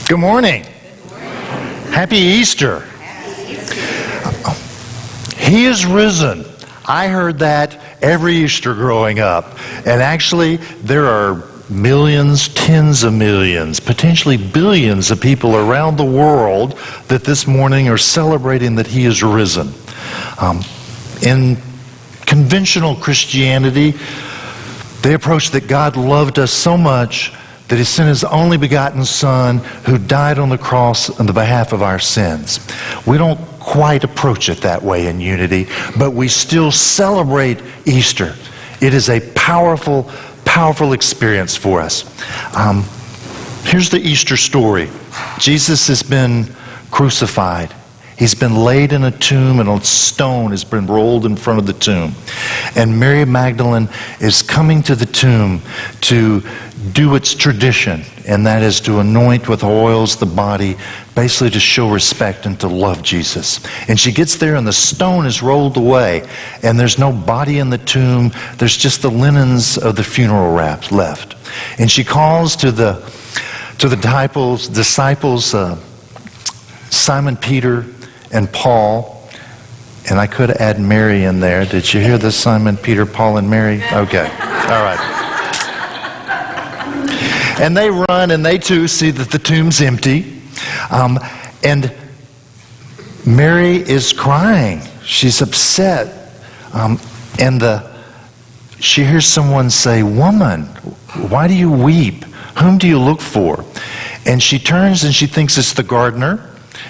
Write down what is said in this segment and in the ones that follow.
Good morning. Happy Easter. He is risen. I heard that every Easter growing up. And actually, there are millions, tens of millions, potentially billions of people around the world that this morning are celebrating that he is risen. In conventional Christianity, they approach that God loved us so much that he sent his only begotten Son who died on the cross on the behalf of our sins. We don't quite approach it that way in Unity, but we still celebrate Easter. It is a powerful, powerful experience for us. Here's the Easter story. Jesus has been crucified. He's been laid in a tomb, and a stone has been rolled in front of the tomb. And Mary Magdalene is coming to the tomb to do its tradition, and that is to anoint with oils the body, basically to show respect and to love Jesus. And she gets there, and the stone is rolled away, and there's no body in the tomb. There's just the linens of the funeral wraps left. And she calls to the disciples, Simon Peter and Paul, and I could add Mary in there. Did you hear this? Simon, Peter, Paul, and Mary? Okay. All right. And they run, and they too see that the tomb's empty. And Mary is crying. She's upset. She hears someone say, "Woman, why do you weep? Whom do you look for?" And she turns and she thinks it's the gardener.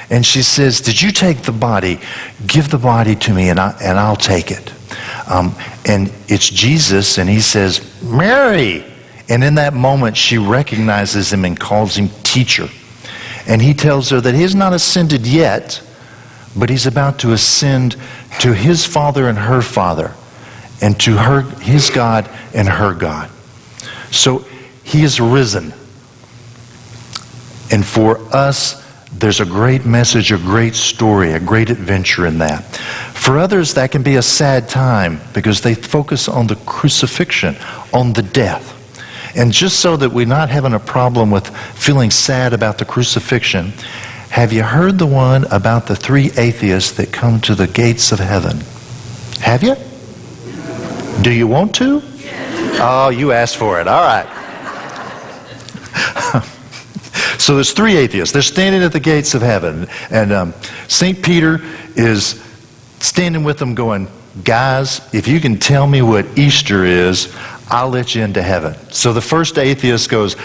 And she says, "Did you take the body? Give the body to me and I'll take it." And it's Jesus, and he says, "Mary!" And in that moment, she recognizes him and calls him teacher. And he tells her that he's not ascended yet, but he's about to ascend to his Father and her Father, and to his God and her God. So he is risen. And for us, there's a great message, a great story, a great adventure in that. For others, that can be a sad time because they focus on the crucifixion, on the death. And just so that we're not having a problem with feeling sad about the crucifixion, have you heard the one about the three atheists that come to the gates of heaven? Have you? Do you want to? Oh, you asked for it. All right. So there's three atheists. They're standing at the gates of heaven. And St. Peter is standing with them going, "Guys, if you can tell me what Easter is, I'll let you into heaven." So the first atheist goes,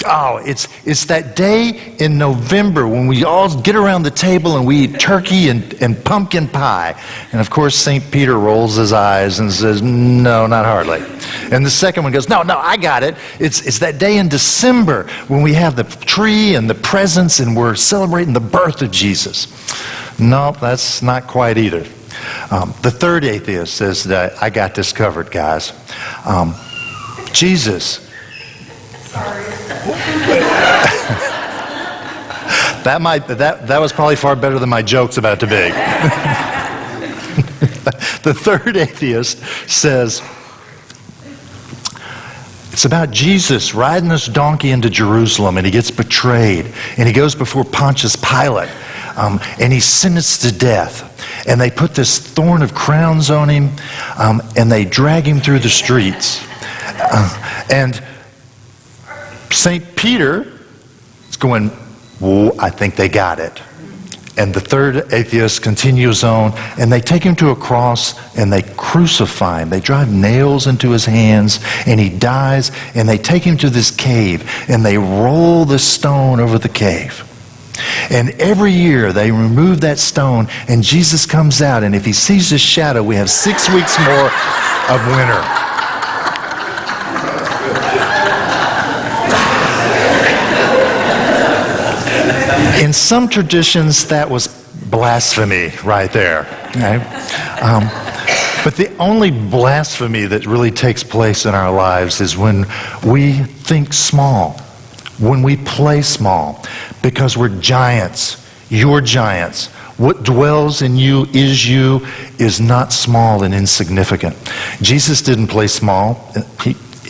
"Oh, it's that day in November when we all get around the table and we eat turkey and pumpkin pie." And of course, St. Peter rolls his eyes and says, "No, not hardly." And the second one goes, No, I got it. It's that day in December when we have the tree and the presents and we're celebrating the birth of Jesus. No, that's not quite either. The third atheist says that I got this covered, guys. Jesus. That was probably far better than my jokes about to be. The third atheist says it's about Jesus riding this donkey into Jerusalem, and he gets betrayed, and he goes before Pontius Pilate, and he's sentenced to death. And they put this thorn of crowns on him, and they drag him through the streets. And St. Peter is going, "Whoa, I think they got it." And the third atheist continues on, and they take him to a cross, and they crucify him. They drive nails into his hands, and he dies, and they take him to this cave, and they roll the stone over the cave. And every year they remove that stone, and Jesus comes out, and if he sees his shadow, we have 6 weeks more of winter. In some traditions, that was blasphemy right there. Okay? But the only blasphemy that really takes place in our lives is when we think small, when we play small, because we're giants. You're giants. What dwells in you is not small and insignificant. Jesus didn't play small.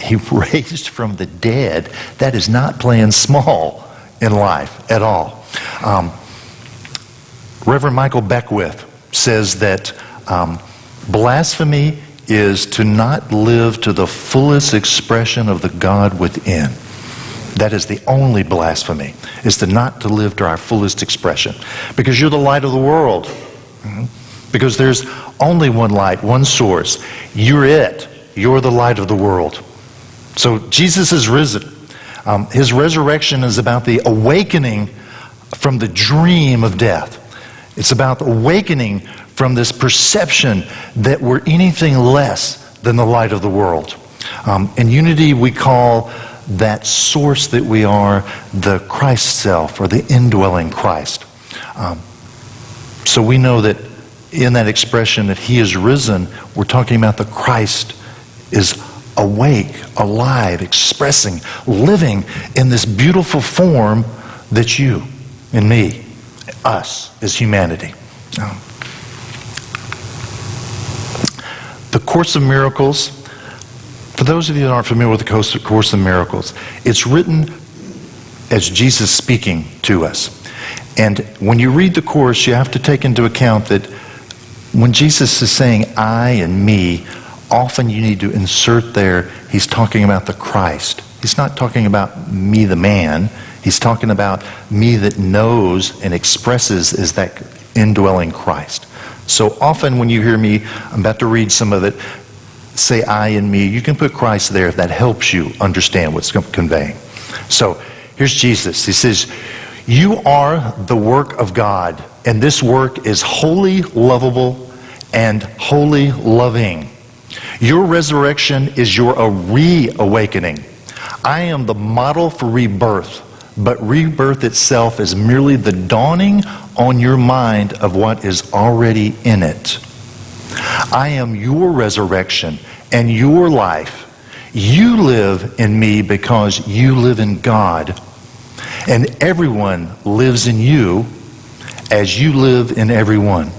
He raised from the dead. That is not playing small. in life at all. Reverend Michael Beckwith says that blasphemy is to not live to the fullest expression of the God within. That is the only blasphemy, is to not to live to our fullest expression. Because you're the light of the world. Because there's only one light, one source. You're it. You're the light of the world. So Jesus is risen. His resurrection is about the awakening from the dream of death. It's about awakening from this perception that we're anything less than the light of the world. In Unity, we call that source that we are the Christ self, or the indwelling Christ. So we know that in that expression that he is risen, we're talking about the Christ is awake, alive, expressing, living in this beautiful form that you and me, us as humanity. The Course of Miracles, for those of you that aren't familiar with the Course of Miracles, it's written as Jesus speaking to us. And when you read the Course, you have to take into account that when Jesus is saying I and me, often you need to insert there, he's talking about the Christ. He's not talking about me, the man. He's talking about me that knows and expresses as that indwelling Christ. So often when you hear me, I'm about to read some of it, say I and me, you can put Christ there if that helps you understand what's conveying. So here's Jesus. He says, you are the work of God, and this work is wholly lovable and wholly loving. Your resurrection is your reawakening. I am the model for rebirth, but rebirth itself is merely the dawning on your mind of what is already in it. I am your resurrection and your life. You live in me because you live in God. And everyone lives in you as you live in everyone.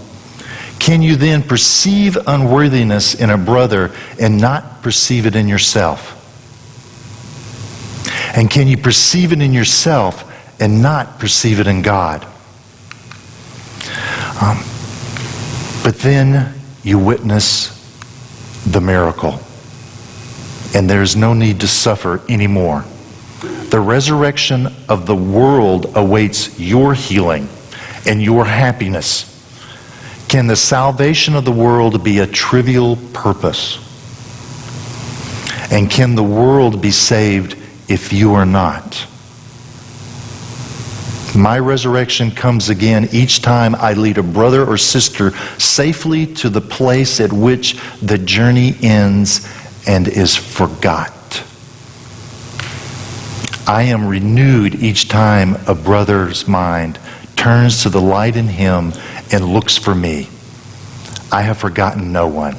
Can you then perceive unworthiness in a brother and not perceive it in yourself? And can you perceive it in yourself and not perceive it in God? But then you witness the miracle. And there's no need to suffer anymore. The resurrection of the world awaits your healing and your happiness. Can the salvation of the world be a trivial purpose? And can the world be saved if you are not? My resurrection comes again each time I lead a brother or sister safely to the place at which the journey ends and is forgot. I am renewed each time a brother's mind turns to the light in him and looks for me. I have forgotten no one.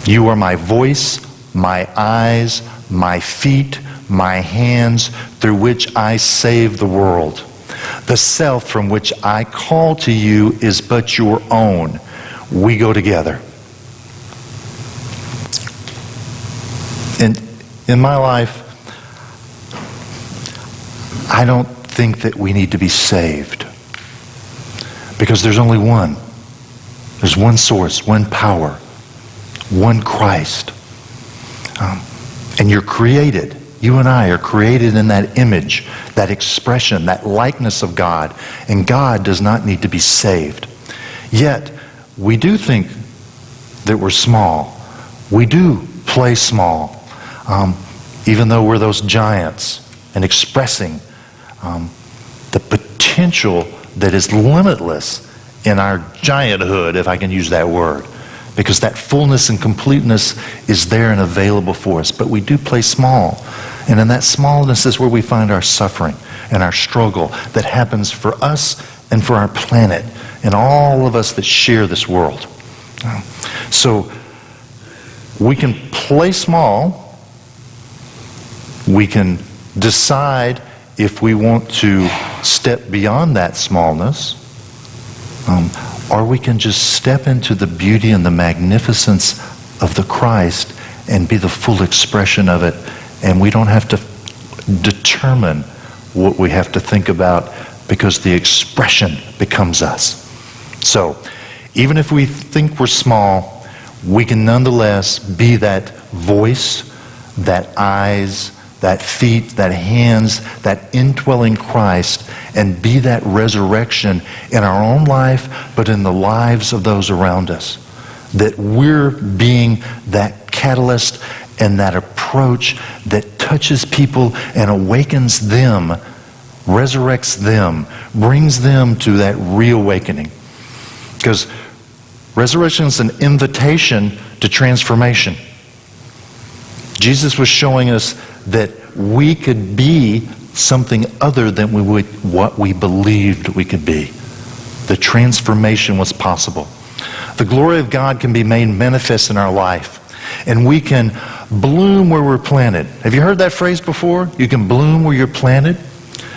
You are my voice, my eyes, my feet, my hands, through which I save the world. The self from which I call to you is but your own. We go together. And in my life, I don't think that we need to be saved. Because there's only one. There's one source, one power, one Christ. And you're created. You and I are created in that image, that expression, that likeness of God. And God does not need to be saved. Yet, we do think that we're small. We do play small. Even though we're those giants and expressing the potential that is limitless in our gianthood, if I can use that word. Because that fullness and completeness is there and available for us. But we do play small. And in that smallness is where we find our suffering and our struggle that happens for us and for our planet and all of us that share this world. So we can play small. We can decide if we want to step beyond that smallness, or we can just step into the beauty and the magnificence of the Christ and be the full expression of it, and we don't have to determine what we have to think about, because the expression becomes us. So, even if we think we're small, we can nonetheless be that voice, that eyes, that feet, that hands, that indwelling Christ, and be that resurrection in our own life, but in the lives of those around us. That we're being that catalyst and that approach that touches people and awakens them, resurrects them, brings them to that reawakening. Because resurrection is an invitation to transformation. Jesus was showing us that we could be something other than what we believed we could be. The transformation was possible. The glory of God can be made manifest in our life, and we can bloom where we're planted. Have you heard that phrase before? You can bloom where you're planted?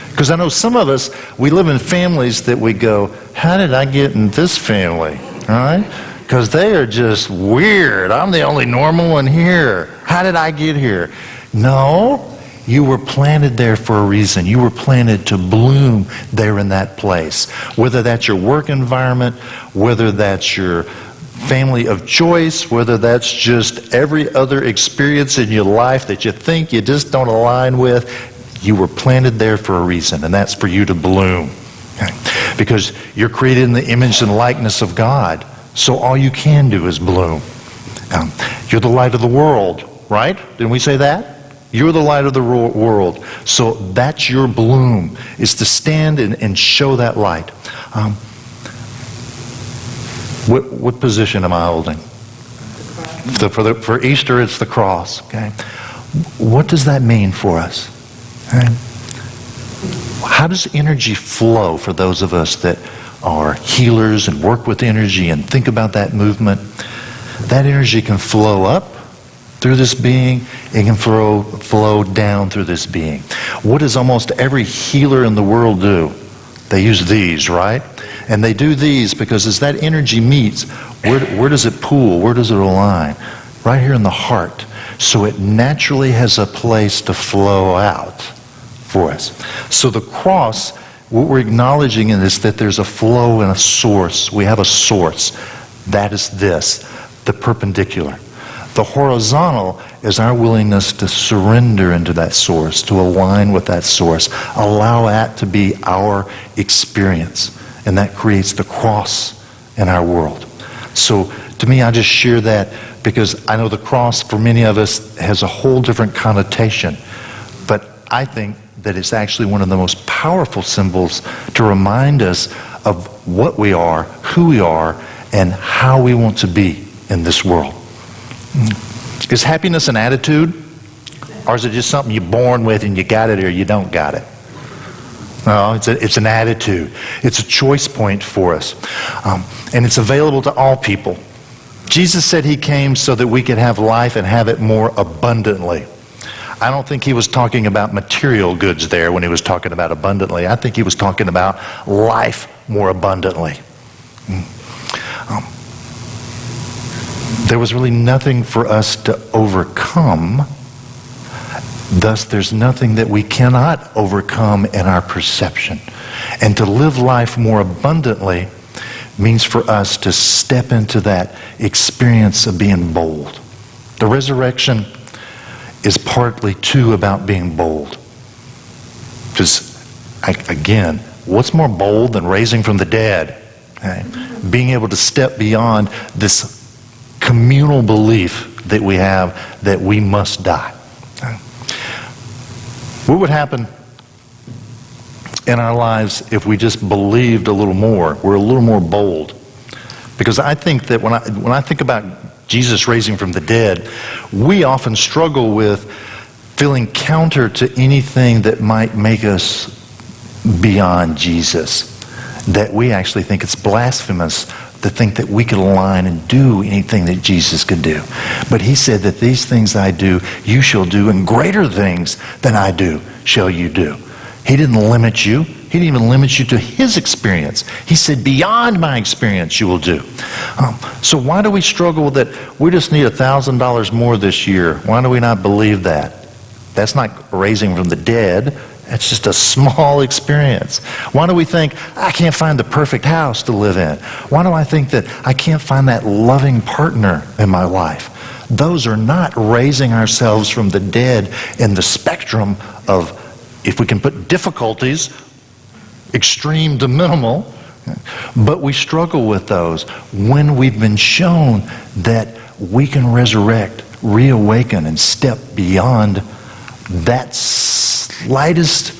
Because I know some of us, we live in families that we go, how did I get in this family? All right? Because they are just weird. I'm the only normal one here. How did I get here? No, you were planted there for a reason. You were planted to bloom there in that place. Whether that's your work environment, whether that's your family of choice, whether that's just every other experience in your life that you think you just don't align with, you were planted there for a reason, and that's for you to bloom. Okay? Because you're created in the image and likeness of God, so all you can do is bloom. You're the light of the world, right? Didn't we say that? You're the light of the world. So that's your bloom, is to stand and show that light. What position am I holding? For Easter, it's the cross. Okay. What does that mean for us? Okay. How does energy flow for those of us that are healers and work with energy and think about that movement? That energy can flow up through this being. It can flow down through this being. What does almost every healer in the world do? They use these, right? And they do these because as that energy meets, where does it pool? Where does it align? Right here in the heart. So it naturally has a place to flow out for us. So the cross, what we're acknowledging is that there's a flow and a source. We have a source. That is this, the perpendicular. The horizontal is our willingness to surrender into that source, to align with that source, allow that to be our experience. And that creates the cross in our world. So to me, I just share that because I know the cross for many of us has a whole different connotation. But I think that it's actually one of the most powerful symbols to remind us of what we are, who we are, and how we want to be in this world. Is happiness an attitude? Or is it just something you're born with and you got it or you don't got it? No, it's an attitude. It's a choice point for us. And it's available to all people. Jesus said he came so that we could have life and have it more abundantly. I don't think he was talking about material goods there when he was talking about abundantly. I think he was talking about life more abundantly. There was really nothing for us to overcome. Thus, there's nothing that we cannot overcome in our perception. And to live life more abundantly means for us to step into that experience of being bold. The resurrection is partly, too, about being bold. Because, again, what's more bold than raising from the dead? Okay? Being able to step beyond this communal belief that we have that we must die. Okay? What would happen in our lives if we just believed a little more? We're a little more bold. Because I think that when I think about Jesus raising from the dead, we often struggle with feeling counter to anything that might make us beyond Jesus. That we actually think it's blasphemous to think that we could align and do anything that Jesus could do. But he said that these things I do, you shall do, and greater things than I do shall you do. He didn't limit you. He didn't even limit you to his experience. He said, beyond my experience you will do. So why do we struggle with that? We just need $1,000 more this year. Why do we not believe that? That's not raising from the dead. That's just a small experience. Why do we think, I can't find the perfect house to live in? Why do I think that I can't find that loving partner in my life? Those are not raising ourselves from the dead in the spectrum of, if we can put difficulties, extreme to minimal, but we struggle with those when we've been shown that we can resurrect, reawaken, and step beyond that slightest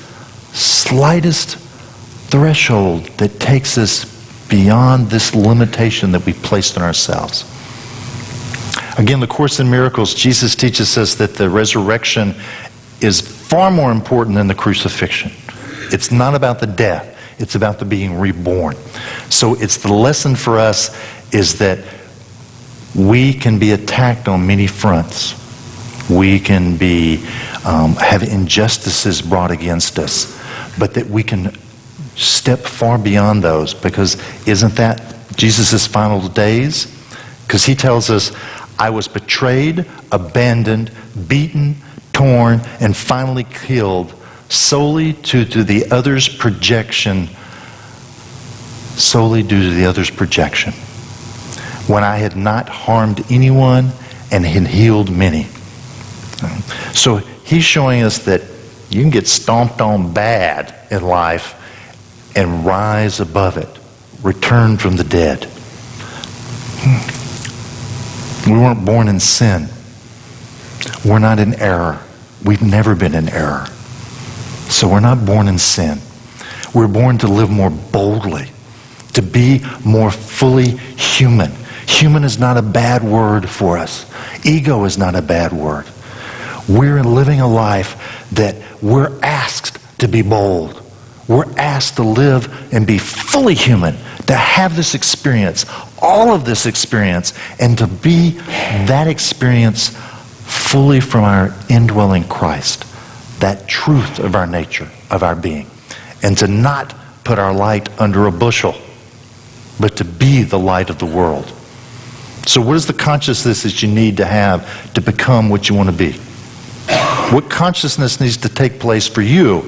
threshold that takes us beyond this limitation that we placed on ourselves. Again, the Course in Miracles, Jesus teaches us that the resurrection is far more important than the crucifixion. It's not about the death. It's about the being reborn. So it's the lesson for us is that we can be attacked on many fronts. We can be have injustices brought against us, but that we can step far beyond those, because isn't that Jesus' final days? Because he tells us, I was betrayed, abandoned, beaten, torn, and finally killed solely due to the other's projection, when I had not harmed anyone and had healed many. So he's showing us that you can get stomped on bad in life and rise above it, return from the dead. We weren't born in sin. We're not in error. We've never been in error. So we're not born in sin. We're born to live more boldly, to be more fully human. Human is not a bad word for us. Ego is not a bad word. We're living a life that we're asked to be bold. We're asked to live and be fully human, to have this experience, all of this experience, and to be that experience fully from our indwelling Christ, that truth of our nature, of our being, and to not put our light under a bushel, but to be the light of the world. So what is the consciousness that you need to have to become what you want to be? What consciousness needs to take place for you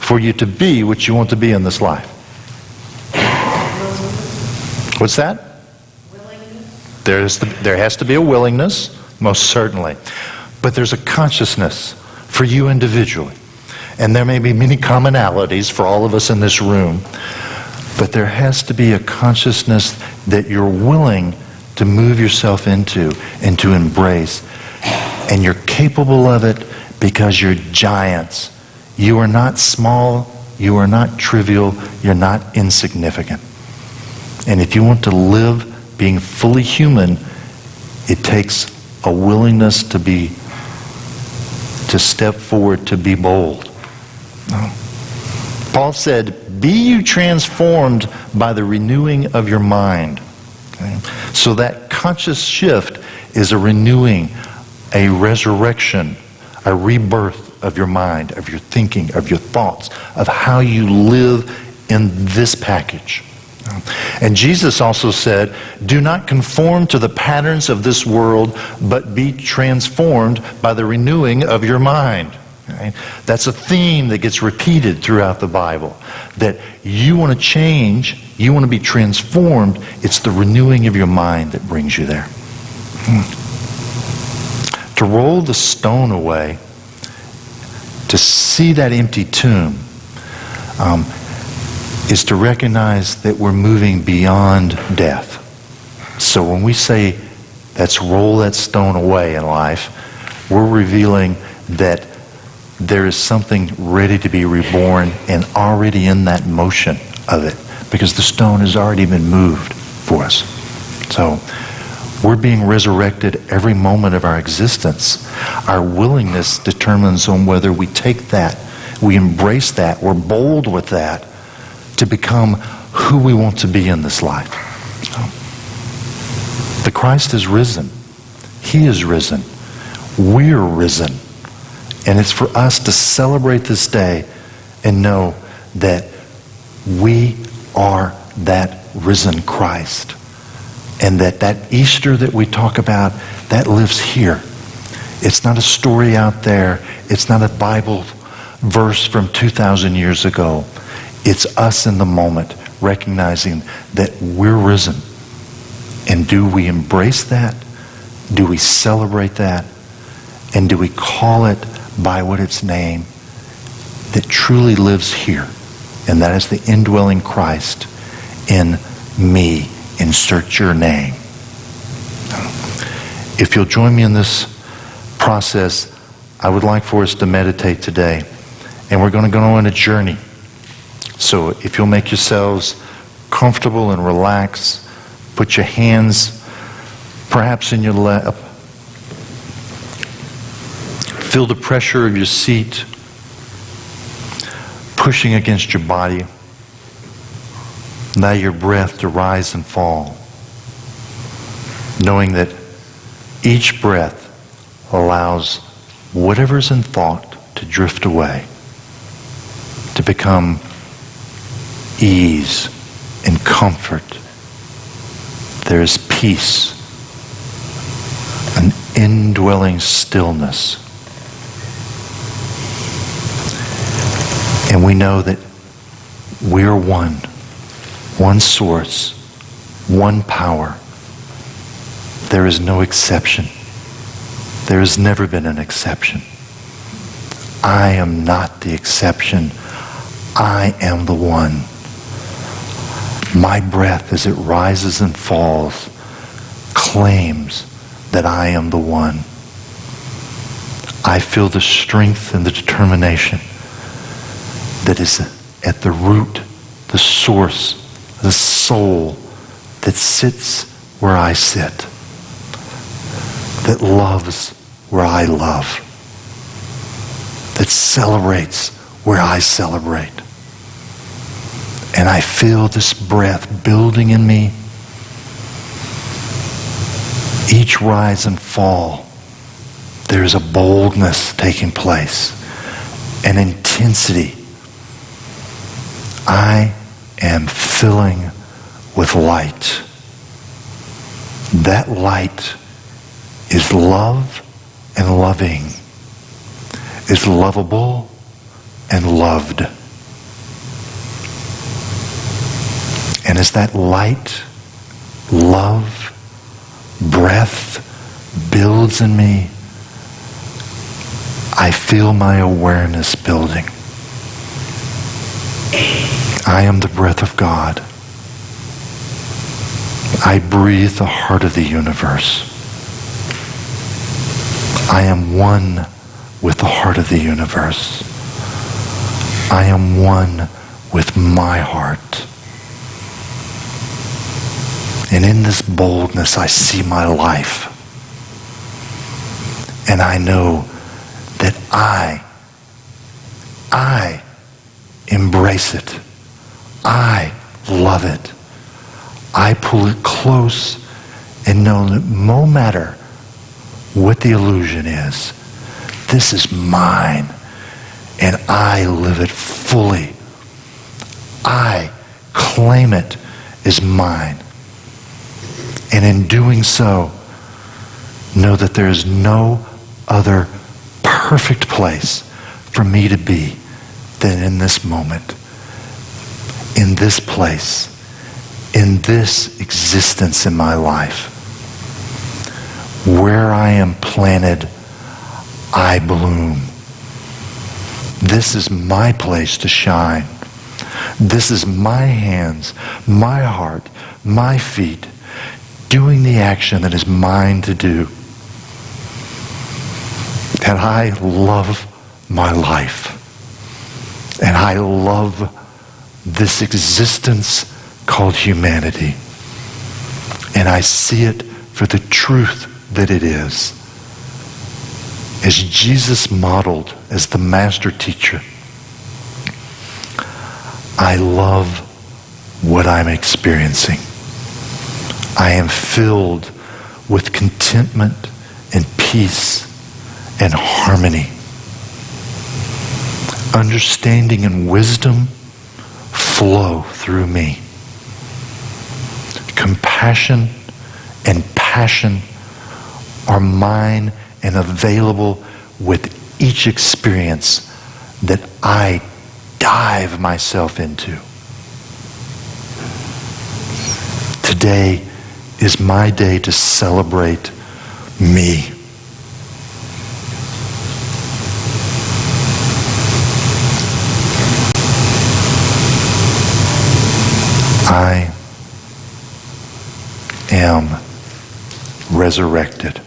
to be what you want to be in this life? What's that? Willingness. There has to be a willingness, most certainly. But there's a consciousness for you individually. And there may be many commonalities for all of us in this room, but there has to be a consciousness that you're willing to move yourself into and to embrace. And you're capable of it because you're giants. You are not small, you are not trivial, you're not insignificant. And if you want to live being fully human, it takes a willingness to step forward, to be bold. Paul said, be you transformed by the renewing of your mind. Okay? So that conscious shift is a renewing, a resurrection, a rebirth of your mind, of your thinking, of your thoughts, of how you live in this package. And Jesus also said, do not conform to the patterns of this world, but be transformed by the renewing of your mind. Okay? That's a theme that gets repeated throughout the Bible, that you want to change, you want to be transformed. It's the renewing of your mind that brings you there. To roll the stone away, to see that empty tomb, is to recognize that we're moving beyond death. So when we say, let's roll that stone away in life, we're revealing that there is something ready to be reborn and already in that motion of it, because the stone has already been moved for us. So we're being resurrected every moment of our existence. Our willingness determines on whether we take that, we embrace that, we're bold with that to become who we want to be in this life. The Christ is risen. He is risen. We're risen. And it's for us to celebrate this day and know that we are that risen Christ. And that Easter that we talk about, that lives here. It's not a story out there. It's not a Bible verse from 2,000 years ago. It's us in the moment, recognizing that we're risen. And do we embrace that? Do we celebrate that? And do we call it by what its name that truly lives here? And that is the indwelling Christ in me. Insert your name. If you'll join me in this process, I would like for us to meditate today. And we're going to go on a journey. So if you'll make yourselves comfortable and relax, put your hands perhaps in your lap. Feel the pressure of your seat pushing against your body. Allow your breath to rise and fall, knowing that each breath allows whatever's in thought to drift away, to become ease and comfort. There is peace, an indwelling stillness. And we know that we're one source, one power. There is no exception. There has never been an exception. I am not the exception. I am the one. My breath, as it rises and falls, claims that I am the one. I feel the strength and the determination that is at the root, the source, the soul that sits where I sit, that loves where I love, that celebrates where I celebrate. And I feel this breath building in me. Each rise and fall, there is a boldness taking place, an intensity. I am filling with light. That light is love and loving, is lovable and loved. And as that light, love, breath builds in me, I feel my awareness building. I am the breath of God. I breathe the heart of the universe. I am one with the heart of the universe. I am one with my heart. And in this boldness, I see my life. And I know that I embrace it. I love it. I pull it close and know that no matter what the illusion is, this is mine. And I live it fully. I claim it as mine. And in doing so, know that there is no other perfect place for me to be than in this moment, in this place, in this existence in my life. Where I am planted, I bloom. This is my place to shine. This is my hands, my heart, my feet, doing the action that is mine to do. And I love my life. And I love this existence called humanity. And I see it for the truth that it is. As Jesus modeled as the master teacher, I love what I'm experiencing. I am filled with contentment and peace and harmony. Understanding and wisdom flow through me. Compassion and passion are mine and available with each experience that I dive myself into. Today is my day to celebrate me. I am resurrected.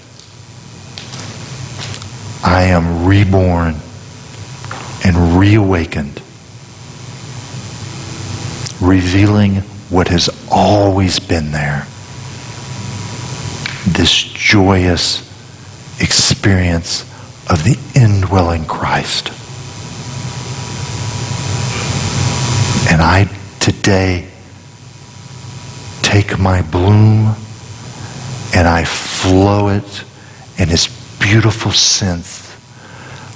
I am reborn and reawakened, revealing what has always been there. This joyous experience of the indwelling Christ. And I today take my bloom and I flow it in its beautiful scent,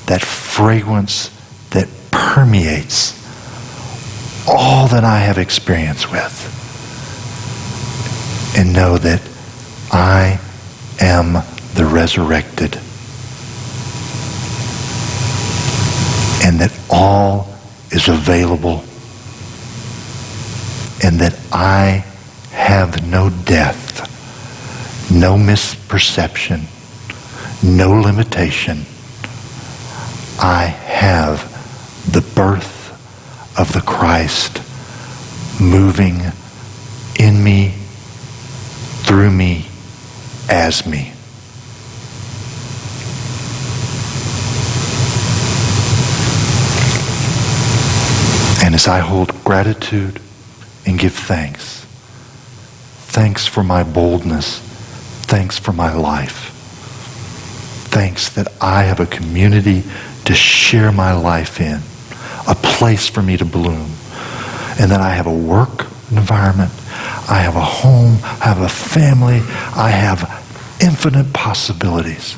that fragrance that permeates all that I have experience with. And know that I am the resurrected. And that all is available. And that I have no death, no misperception, no limitation. I have the birth of the Christ moving in me, through me, as me. And as I hold gratitude and give thanks, thanks for my boldness, thanks for my life, thanks that I have a community to share my life in, a place for me to bloom, and that I have a work environment, I have a home, I have a family, I have infinite possibilities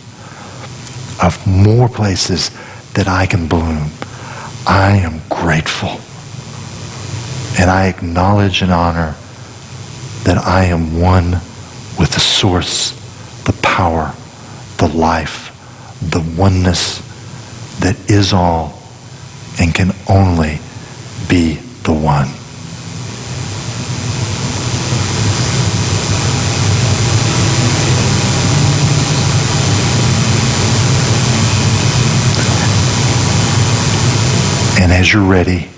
of more places that I can bloom. I am grateful. And I acknowledge and honor that I am one with the source, the power, the life, the oneness that is all and can only be the one. And as you're ready,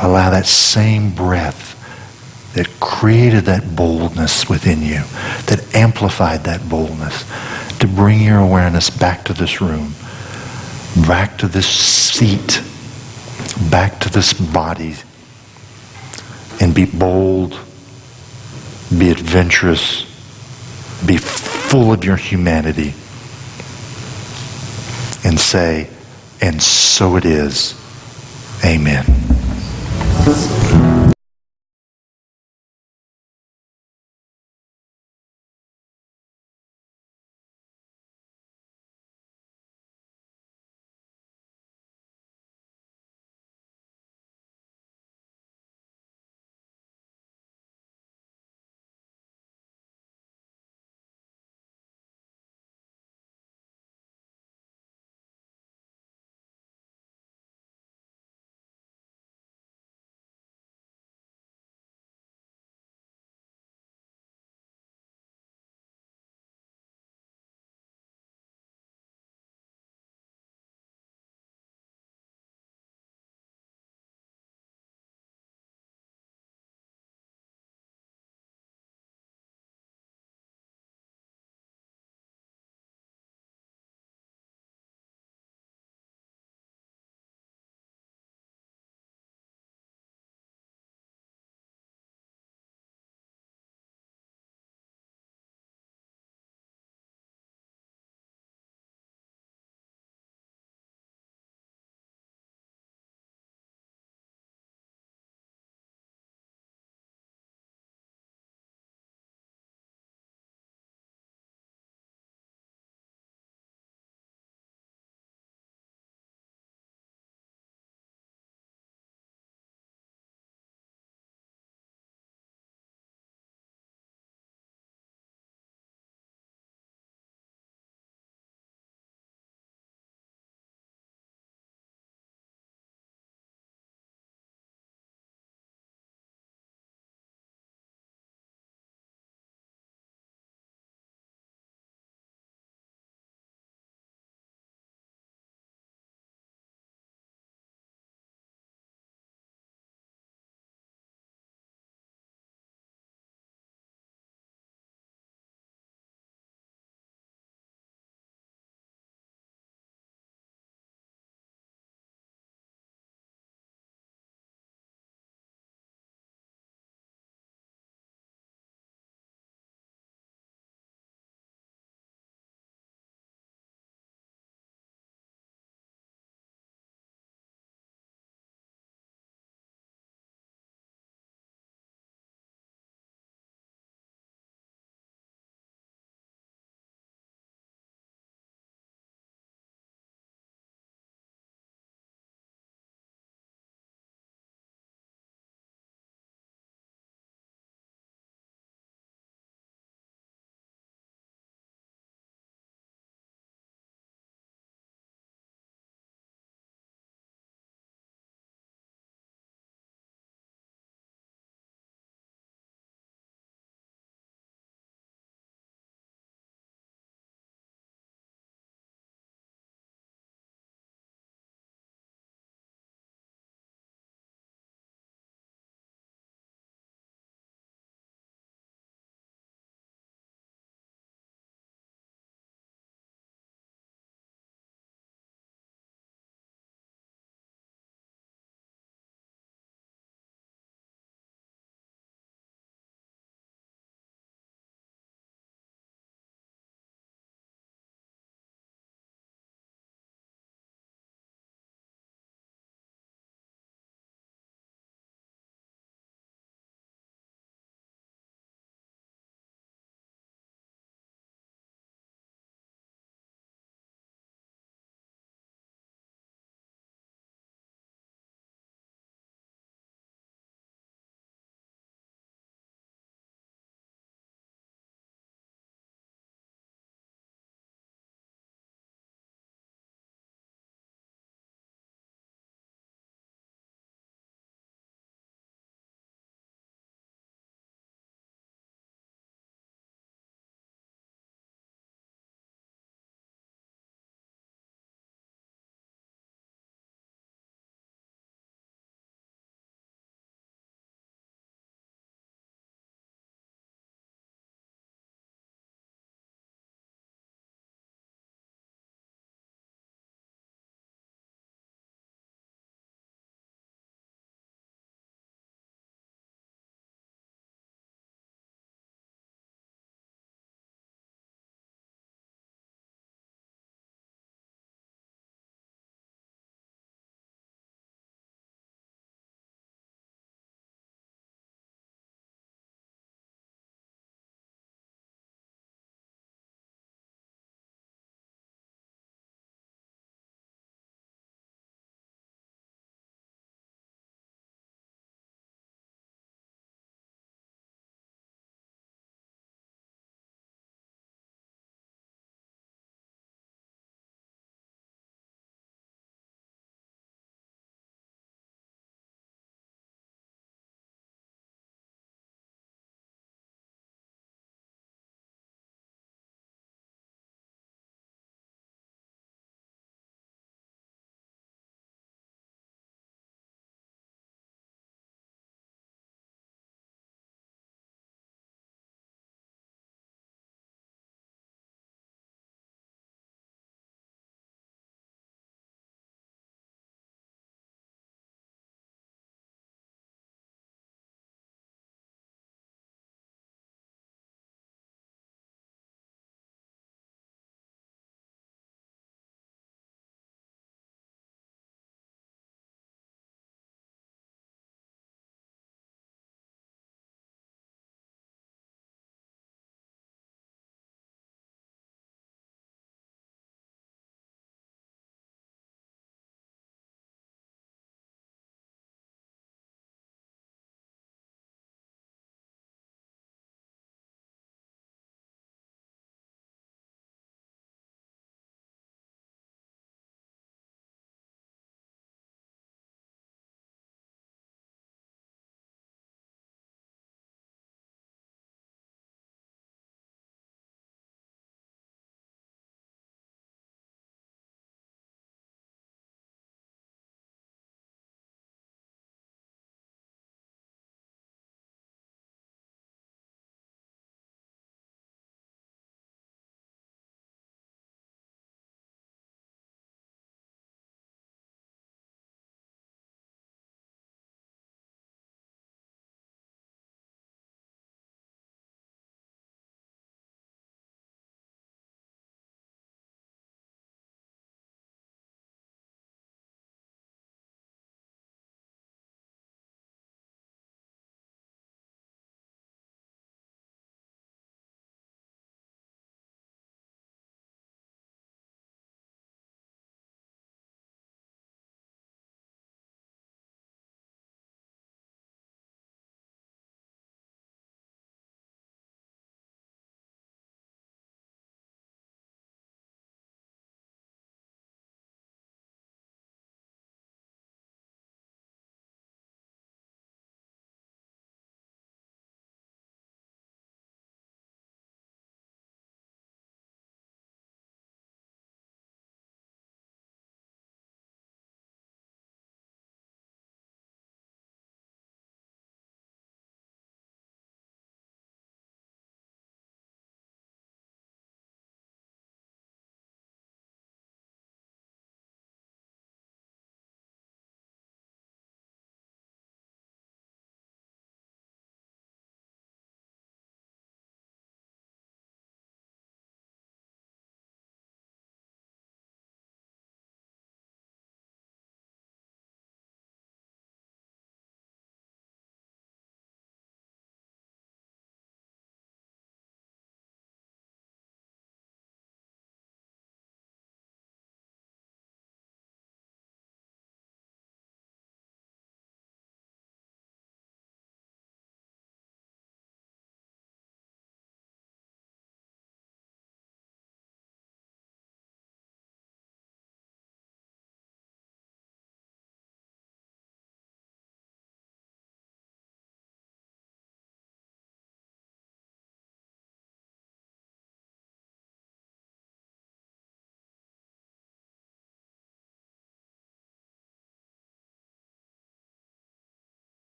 allow that same breath that created that boldness within you, that amplified that boldness, to bring your awareness back to this room, back to this seat, back to this body, and be bold, be adventurous, be full of your humanity, and say, and so it is. Amen.